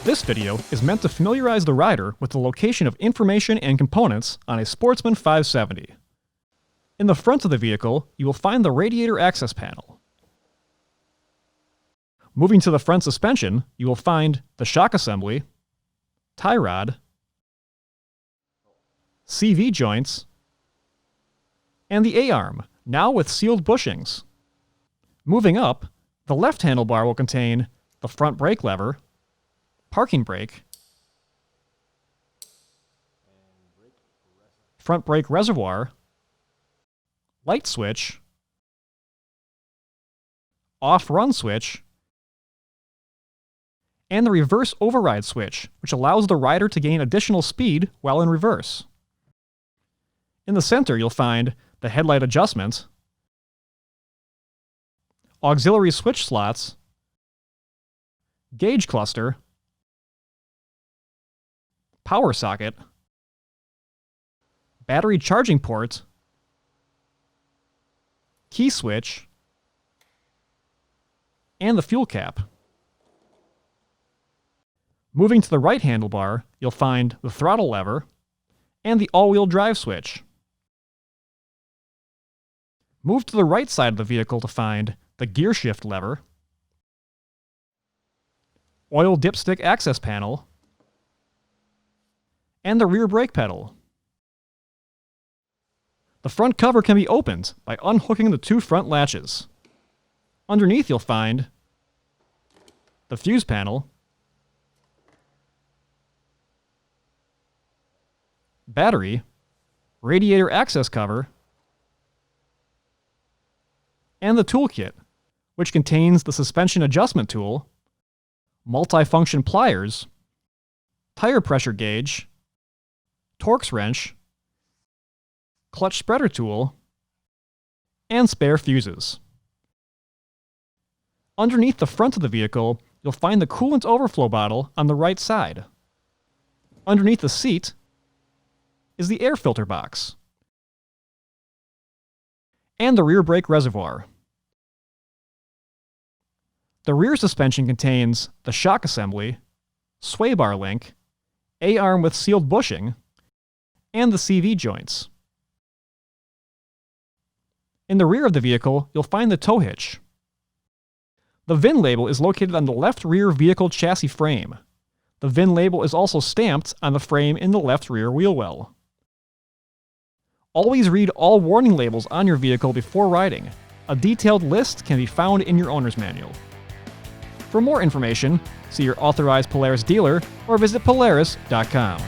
This video is meant to familiarize the rider with the location of information and components on a Sportsman 570. In the front of the vehicle, you will find the radiator access panel. Moving to the front suspension, you will find the shock assembly, tie rod, CV joints, and the A-arm, now with sealed bushings. Moving up, the left handlebar will contain the front brake lever, parking brake, front brake reservoir, light switch, off-run switch, and the reverse override switch, which allows the rider to gain additional speed while in reverse. In the center, you'll find the headlight adjustment, auxiliary switch slots, gauge cluster, power socket, battery charging port, key switch, and the fuel cap. Moving to the right handlebar, you'll find the throttle lever and the all-wheel drive switch. Move to the right side of the vehicle to find the gear shift lever, oil dipstick access panel, and the rear brake pedal. The front cover can be opened by unhooking the two front latches. Underneath you'll find the fuse panel, battery, radiator access cover, and the toolkit, which contains the suspension adjustment tool, multifunction pliers, tire pressure gauge, Torx wrench, clutch spreader tool, and spare fuses. Underneath the front of the vehicle, you'll find the coolant overflow bottle on the right side. Underneath the seat is the air filter box and the rear brake reservoir. The rear suspension contains the shock assembly, sway bar link, A-arm with sealed bushing, and the CV joints. In the rear of the vehicle, you'll find the tow hitch. The VIN label is located on the left rear vehicle chassis frame. The VIN label is also stamped on the frame in the left rear wheel well. Always read all warning labels on your vehicle before riding. A detailed list can be found in your owner's manual. For more information, see your authorized Polaris dealer or visit Polaris.com.